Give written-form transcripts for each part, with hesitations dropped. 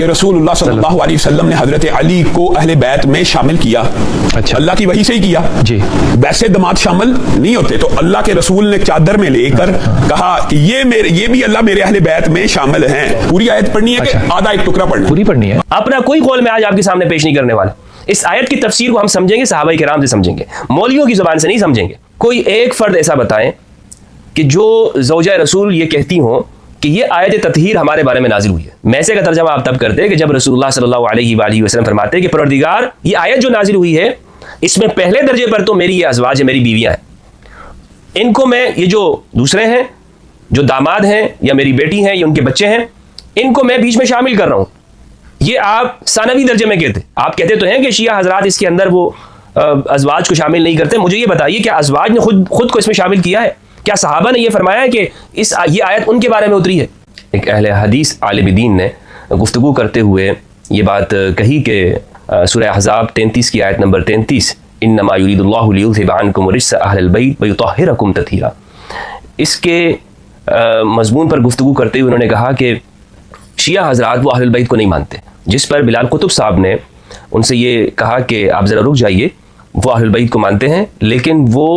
کہ रसूलुल्लाह सल्लल्लाहु अलैहि वसल्लम ने हजरत अली को अहले बैत में शामिल किया। अच्छा, अल्लाह की वही से ही किया जी। वैसे दमाद शामिल नहीं होते, तो अल्लाह के रसूल ने चादर में लेकर कहा कि ये भी अल्लाह मेरे अहले बैत में शामिल हैं। पूरी आयत पढ़नी है कि आधा एक टुकड़ा पढ़ना? पूरी पढ़नी है। अपना कोई कौल मैं आज आपके सामने पेश नहीं करने वाला। इस आयत की तफसीर को हम समझेंगे सहाबा किराम से समझेंगे, मौलवियों की जुबान से नहीं समझेंगे। कोई एक फर्द ऐसा बताएं कि जो ज़ौजा रसूल ये कहती हो कि ये आयत ततहीर हमारे बारे में नाजिल हुई है। मैसे का तर्जमा आप तब करते हैं कि जब रसूलुल्लाह सल्लल्लाहु अलैहि वसल्लम फरमाते हैं कि परवरदिगार ये आयत जो नाजिल हुई है इसमें पहले दर्जे पर तो मेरी ये अज़वाज है, मेरी बीवियां हैं, इनको मैं ये जो दूसरे हैं, जो दामाद हैं या मेरी बेटी हैं या उनके बच्चे हैं, इनको मैं बीच में शामिल कर रहा हूँ। ये आप सानवी दर्जे में कहते, आप कहते तो हैं कि शिया हजरात इसके अंदर वो अज़वाज को शामिल नहीं करते। मुझे ये बताइए क्या अज़वाज ने खुद को इसमें शामिल किया है? क्या सहाबा ने ये फरमाया है कि ये आयत उनके बारे में उतरी है? एक अहले हदीस आलिम दीन ने गुफ्तगू करते हुए ये बात कही कि सूरह अहज़ाब 33 की आयत नंबर 33, इन्नमा युरीदुल्लाहु लियुज़हिबा अन्कुम रिज्सा अहलल बैत व युतहिरकुम तत्हीरा, इसके मज़मून पर गुफ्तगू करते हुए उन्होंने कहा कि शिया हजरात वो अहलुल बैत को नहीं मानते, जिस पर बिलाल कुतुब साहब ने उनसे ये कहा कि आप ज़रा रुक जाइए, वो अहलुल बैत को मानते हैं लेकिन वो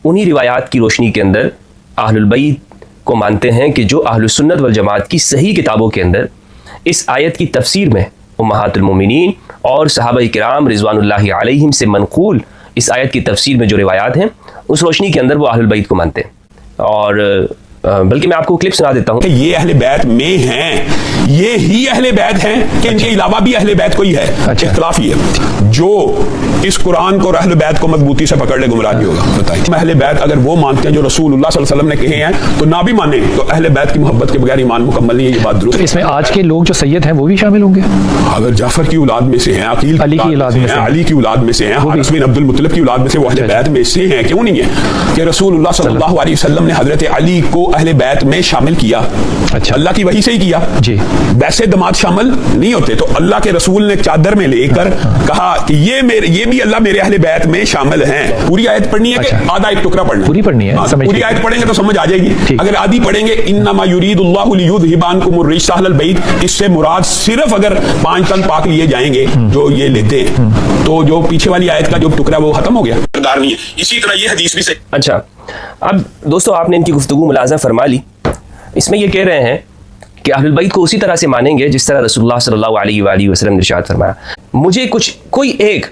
उन्हीं रिवायात की रोशनी के अंदर अहलुल बैत को मानते हैं कि जो अहलुस सुन्नत वल जमात की सही किताबों के अंदर इस आयत की तफसीर में उम्महातुल मोमिनीन और सहाबा किराम रिज़वानुल्लाहि अलैहिम से मनक़ूल इस आयत की तफसीर में जो रिवायात हैं उस रोशनी के अंदर वो अहलुल बैत को मानते हैं। और बल्कि मैं आपको क्लिप सुना देता हूँ। ये अहले बैत में हैं, ये ही अहले बैत हैं कि इनके अलावा भी अहले बैत कोई है? इख्तिलाफ ये जो इस कुरान को और अहले बैत को मजबूती से पकड़ ले गुमराह नहीं होगा। बताइए, अहले बैत अगर वो मानते हैं जो रसूलुल्लाह सल्लल्लाहु अलैहि वसल्लम ने कहे हैं तो ना भी माने तो अहले बैत की मोहब्बत के बगैर ईमान मुकम्मल नहीं है। ये बात दुरुस्त। इसमें आज के लोग जो सैयद हैं वो भी शामिल होंगे? अगर जाफर की औलाद में से हैं, अकील अली की औलाद में से, अली की औलाद में से हैं, हारिस बिन अब्दुल मुत्तलिब की औलाद में से, वो अहले बैत में से हैं। क्यों नहीं है कि रसूलुल्लाह सल्लल्लाहु अलैहि वसल्लम ने हजरत अली को अहले बैत में शामिल किया। अच्छा, अल्लाह की वही से ही किया जी। वैसे दमाद शामिल नहीं होते, तो अल्लाह के रसूल ने चादर में लेकर कहा कि ये भी अल्लाह मेरे अहले बैत में शामिल हैं। पूरी आयत पढ़नी है कि आधा एक टुकड़ा पढ़ना? पूरी पढ़नी है। पूरी आयत पढ़ेंगे तो समझ आ जाएगी। अगर आधी पढ़ेंगे इन्नमा युरीदुल्लाहु लियुज़हिबा अन्कुम रिज्सा अहलल बैत, इससे मुराद सिर्फ अगर 5 तन पाक लिए जाएंगे जो ये लेते हैं तो जो पीछे वाली आयत का जो टुकड़ा वो खत्म हो गया। इसी तरह ये हदीस भी से। अच्छा, अब दोस्तों आपने इनकी गुफ्तगू मुलाज़ा फरमा ली। इसमें ये कह रहे हैं कि अहलुल बैत को उसी तरह से मानेंगे जिस तरह रसूलुल्लाह सल्लल्लाहु अलैहि वसल्लम ने इरशाद फरमाया। मुझे कोई एक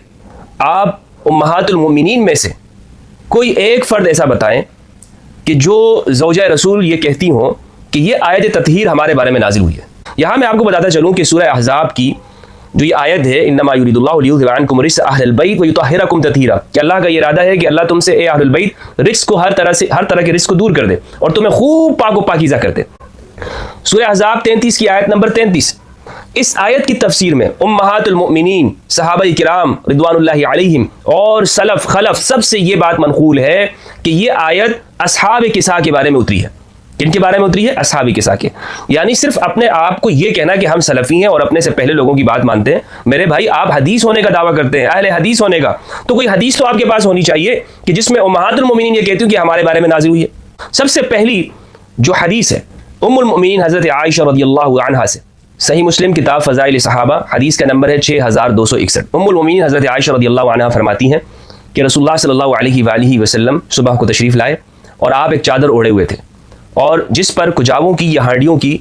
आप उम्महातुल मोमिनीन में से कोई एक फ़र्द ऐसा बताएं कि जो ज़ौजा रसूल ये कहती हो कि ये आयत ततहीर हमारे बारे में नाजिल हुई है। यहाँ मैं आपको बताता चलूँ कि सूरह अहज़ाब की जो ये आयत है, इन्नमा युरीदुल्लाहु लियुज़हिबा अन्कुम रिज्सा अहलल बैत व युतहिरकुम तत्हीरा, कि अल्लाह का ये इरादा है कि अल्लाह तुमसे ए अहलुल बैत रिज्क को हर तरह के रिज्क को दूर कर दे और तुम्हें खूब पाक व पाकीज़ा कर दे। सूरह अहज़ाब 33 की आयत नंबर 33, इस आयत की तफसीर में उम्महातुल मोमिनीन, सहाबा किराम रिज़वानुल्लाहि अलैहिम और सलफ खलफ सबसे ये बात मनक़ूल है कि ये आयत असहाब किसा के बारे में उतरी है। किनके बारे में उतरी है? असहाबी किसा के। यानी सिर्फ अपने आप को ये कहना कि हम सलफ़ी हैं और अपने से पहले लोगों की बात मानते हैं। मेरे भाई, आप हदीस होने का दावा करते हैं, अहले हदीस होने का, तो कोई हदीस तो आपके पास होनी चाहिए कि जिसमें उम्महातुल मोमिनीन ये कहती हूँ कि हमारे बारे में नाज़िल हुई है। सबसे पहली जो हदीस है उम्मुल मोमिनीन हज़रत आयशा रज़ियल्लाहु अन्हा से, सही मुस्लिम किताब फ़ज़ाइल सहाबा, हदीस का नंबर है 6261। उम्मुल मोमिनीन हज़रत आयशा रज़ियल्लाहु अन्हा फरमाती हैं कि रसूलुल्लाह सल्लल्लाहु अलैहि वसल्लम सुबह को तशरीफ़ लाए और आप एक चादर ओढ़े हुए थे और जिस पर कुजावों की या हांडियों की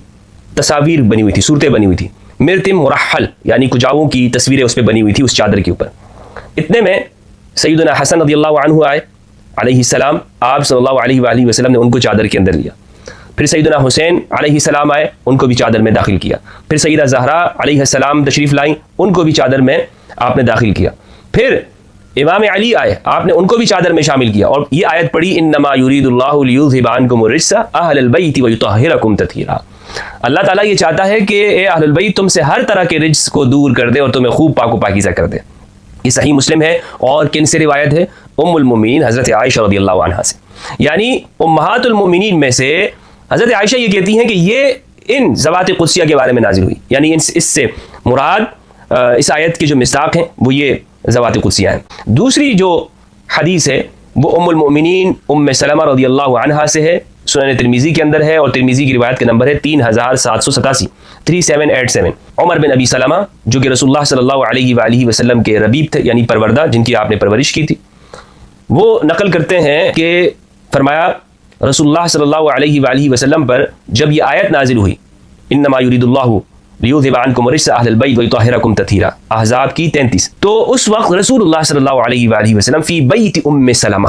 तस्वीर बनी हुई थी, सूरतें बनी हुई थी। मिर्तिम मुरहल यानी कुजावों की तस्वीरें उस पर बनी हुई थी उस चादर के ऊपर। इतने में सैयदना हसन रज़ियल्लाहु अन्हु आए अलैहिस्सलाम, आप सल्लल्लाहु अलैहि वसल्लम ने उनको चादर के अंदर लिया। फिर सैयदना हुसैन अलैहिस्सलाम आए, उनको भी चादर में दाखिल किया। फिर सैयदा ज़हरा अलैहिस्सलाम तशरीफ़ लाई, उनको भी चादर में आपने दाखिल किया। फिर इमाम अली आए, आपने उनको भी चादर में शामिल किया और ये आयत पढ़ी, इन्नमा युरीदुल्लाहु लियुज़हिबा अन्कुम रिज्सा अहलल बैत व युतहिरकुम तत्हीरा। अल्लाह ताला ये चाहता है कि ए अहलुल बैत तुमसे हर तरह के रिज्स को दूर कर दे और तुम्हें खूब पाक व पाकीज़ा कर दे। ये सही मुस्लिम है और किन से रिवायत है? उम्मुल मोमिनीन हज़रत आयशा रज़ियल्लाहु अन्हा से। यानी उम्महातुल मोमिनीन में से हज़रत आयशा ये कहती हैं कि ये इन ज़वात क़ुद्सिया के बारे में नाजिल हुई। यानी इससे मुराद इस आयत के जो मिस्दाक़ हैं वो ये ज़वात क़ुद्सिया हैं। दूसरी जो हदीस है वो उम्मुल मोमिनीन उम्मे सलमा रज़ियल्लाहु अन्हा से है, سنن ترمیزی کے اندر ہے اور ترمیزی کی روایت کا نمبر ہے 3787 3787. عمر بن ابی سلمہ جو کہ رسول اللہ صلی اللہ علیہ وآلہ وسلم کے ربیب تھے یعنی پروردہ جن کی آپ نے پرورش کی تھی, وہ نقل کرتے ہیں کہ فرمایا رسول اللہ صلی اللہ علیہ وآلہ وسلم پر جب یہ آیت نازل ہوئی انما یرید اللہ لیذھب عنکم الرجس اہل البیت ویطہرکم تطہیرا, احزاب کی 33, تو اس وقت رسول اللہ صلی اللہ علیہ وآلہ وسلم فی بیت ام سلمہ,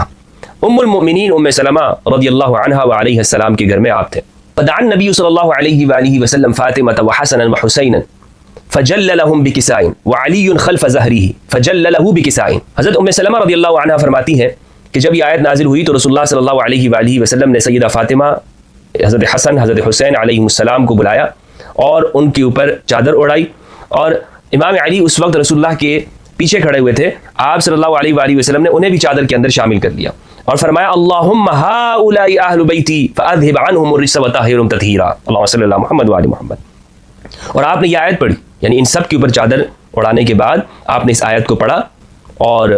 ام المؤمنین ام سلمہ رضی اللہ عنہا وعلیہ السلام کے گھر میں آپ تھے. فدعا النبی صلی اللہ علیہ وآلہ وسلم فاطمة وحسنا وحسینا فجل لهم بکساء وعلی خلف ظہرہ فجل له بکساء. حضرت ام سلمہ رضی اللہ عنہا فرماتی ہیں کہ جب یہ آیت نازل ہوئی تو رسول اللہ صلی اللہ علیہ وآلہ وسلم نے سیدہ فاطمہ, حضرت حسن, حضرت حسین علیہ السلام کو بلایا اور ان کے اوپر چادر اڑائی, اور امام علی اس وقت رسول اللہ کے پیچھے کھڑے ہوئے تھے. آپ صلی اللہ علیہ وآلہ وسلم نے انہیں بھی چادر کے اندر شامل کر لیا اور فرمایا اللہم ہؤلاء اہل بیتی فاذھب عنہم الرجس وطہرہم تطہیرا, اللہم صلی اللہ محمد وآل محمد. اور آپ نے یہ آیت پڑھی, یعنی ان سب کے اوپر چادر اڑانے کے بعد آپ نے اس آیت کو پڑھا اور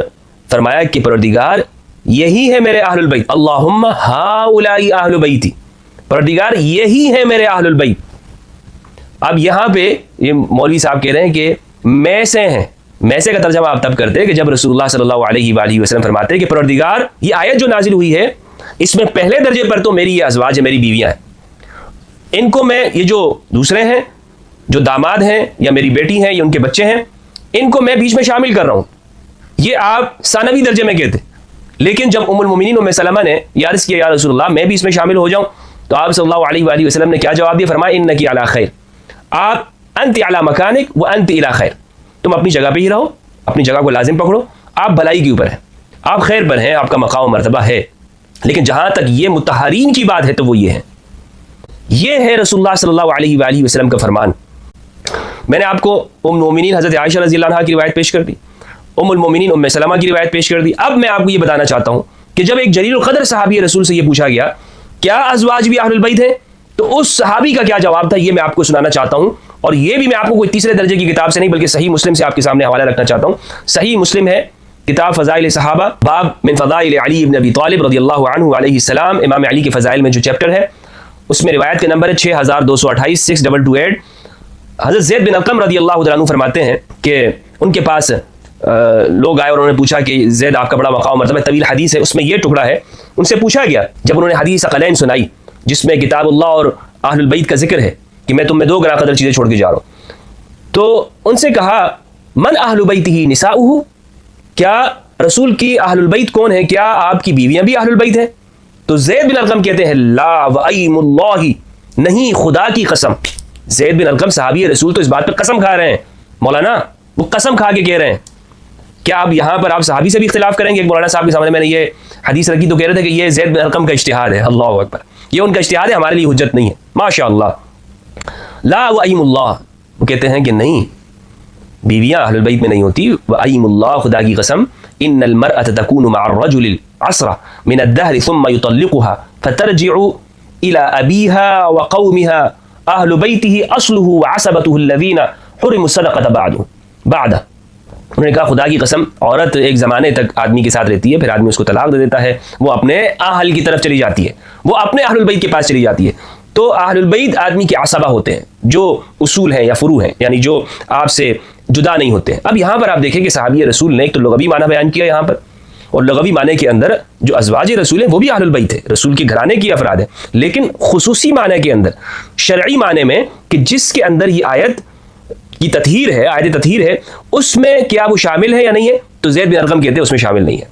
فرمایا کہ پروردگار یہی ہے میرے اہل البیت, اللہم ہؤلاء اہل بیتی, پروردگار یہی ہے میرے اہل البیت. اب یہاں پہ یہ مولوی صاحب کہہ رہے ہیں کہ میں سے ہیں, میں سے کا ترجمہ آپ تب کرتے کہ جب رسول اللہ صلی اللہ علیہ وآلہ وسلم فرماتے کہ پروردگار یہ آیت جو نازل ہوئی ہے اس میں پہلے درجے پر تو میری یہ ازواج ہے, میری بیویاں ہیں, ان کو میں یہ جو دوسرے ہیں جو داماد ہیں یا میری بیٹی ہیں یا ان کے بچے ہیں ان کو میں بیچ میں شامل کر رہا ہوں. یہ آپ ثانوی درجے میں کہتے, لیکن جب ام المؤمنین ام سلمہ نے عرض کیا یا رسول اللہ میں بھی اس میں شامل ہو جاؤں, تو آپ صلی اللہ علیہ وآلہ وسلم نے کیا جواب دیا؟ فرمایا انکی علی خیر, آپ انت علی مکانک و انت الی خیر, تم اپنی جگہ پہ ہی رہو, اپنی جگہ کو لازم پکڑو, آپ بھلائی کے اوپر ہیں, آپ خیر پر ہیں, آپ کا مقام و مرتبہ ہے. لیکن جہاں تک یہ مطہرین کی بات ہے تو وہ یہ ہے, یہ ہے رسول اللہ صلی اللہ علیہ وآلہ وسلم کا فرمان. میں نے آپ کو ام المؤمنین حضرت عائشہ رضی اللہ عنہا کی روایت پیش کر دی, ام المؤمنین ام سلمہ کی روایت پیش کر دی. اب میں آپ کو یہ بتانا چاہتا ہوں کہ جب ایک جلیل القدر صحابی رسول سے یہ پوچھا گیا کیا ازواج بھی اہل البیت ہیں, تو اس صحابی کا کیا جواب تھا یہ میں آپ کو سنانا چاہتا ہوں. اور یہ بھی میں آپ کو کوئی تیسرے درجے کی کتاب سے نہیں بلکہ صحیح مسلم سے آپ کے سامنے حوالہ رکھنا چاہتا ہوں. صحیح مسلم ہے, کتاب فضائل صحابہ, باب من فضائل علی بن ابی طالب رضی اللہ عنہ علیہ السلام, امام علی کے فضائل میں جو چیپٹر ہے اس میں روایت کا نمبر ہے 6228 6228. حضرت زید بن ارقم رضی اللہ عنہ فرماتے ہیں کہ ان کے پاس لوگ آئے اور انہوں نے پوچھا کہ زید آپ کا بڑا مقام مرتبہ, طویل حدیث ہے, اس میں یہ ٹکڑا ہے. ان سے پوچھا گیا جب انہوں نے حدیث ثقلین سنائی جس میں کتاب اللہ اور اہل البیت کا ذکر ہے کہ میں تم میں 2 گنا قدر چیزیں چھوڑ کے جا رہا ہوں, تو ان سے کہا من اہل بیتہ نساؤہ, کیا رسول کی اہل البیت کون ہے, کیا آپ کی بیویاں بھی اہل البیت ہیں؟ تو زید بن ارقم کہتے ہیں لا وأیم اللہ, نہیں خدا کی قسم. زید بن ارقم صحابی رسول تو اس بات پہ قسم کھا رہے ہیں, مولانا وہ قسم کھا کے کہہ رہے ہیں. کیا آپ یہاں پر آپ صحابی سے بھی اختلاف کریں گے؟ ایک مولانا صاحب کے سامنے میں نے یہ حدیث رکھی تو کہہ رہے تھے کہ یہ زید بن ارقم کا اجتہاد ہے. اللہ اکبر, یہ ان کا اجتہاد ہے, ہمارے لیے حجت نہیں ہے. ماشاء اللہ. لا وأیم اللہ, وہ کہتے ہیں کہ نہیں بیویاں اہل البیت میں نہیں ہوتی. وأیم اللہ, خدا کی قسم, ان المرأة تكون مع الرجل العصر من الدهر ثم يطلقها فترجع الى ابيها وقومها اہل بیتہ اصلہ وعصبتہ الذین حرموا الصدقۃ بعد. انہوں نے کہا خدا کی قسم عورت ایک زمانے تک آدمی کے ساتھ رہتی ہے, پھر آدمی اس کو طلاق دے دیتا ہے, وہ اپنے اہل کی طرف چلی جاتی ہے, وہ اپنے اہل البیت کے پاس چلی جاتی ہے. تو اہل البیت آدمی کے عصبہ ہوتے ہیں جو اصول ہیں یا فروع ہیں, یعنی جو آپ سے جدا نہیں ہوتے ہیں. اب یہاں پر آپ دیکھیں کہ صحابی رسول نے ایک تو لغوی معنی بیان کیا یہاں پر, اور لغوی معنی کے اندر جو ازواج رسول ہیں وہ بھی اہل البیت ہے, رسول کے گھرانے کی افراد ہیں. لیکن خصوصی معنی کے اندر, شرعی معنی میں کہ جس کے اندر یہ آیت کی تطہیر ہے, آیت تطہیر ہے, اس میں کیا وہ شامل ہے یا نہیں ہے؟ تو زید بن ارقم کہتے ہیں اس میں شامل نہیں ہے.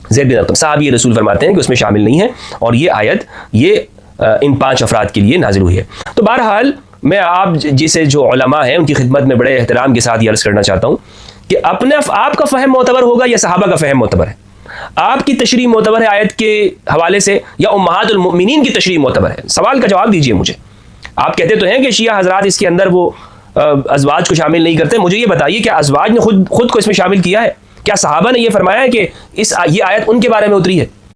زید بن ارقم صحابی رسول فرماتے ہیں کہ اس میں شامل نہیں ہے, اور یہ آیت یہ ان 5 افراد کے لیے نازل ہوئی ہے. تو بہرحال میں آپ جسے جو علماء ہیں ان کی خدمت میں بڑے احترام کے ساتھ یہ عرض کرنا چاہتا ہوں کہ اپنے آپ کا فہم معتبر ہوگا یا صحابہ کا فہم معتبر ہے؟ آپ کی تشریح معتبر ہے آیت کے حوالے سے یا امہات المؤمنین کی تشریح معتبر ہے؟ سوال کا جواب دیجئے مجھے. آپ کہتے تو ہیں کہ شیعہ حضرات اس کے اندر وہ ازواج کو شامل نہیں کرتے. مجھے یہ بتائیے کہ ازواج نے خود کو اس میں شامل کیا ہے؟ کیا صحابہ نے یہ فرمایا ہے کہ یہ آیت ان کے بارے میں اتری ہے؟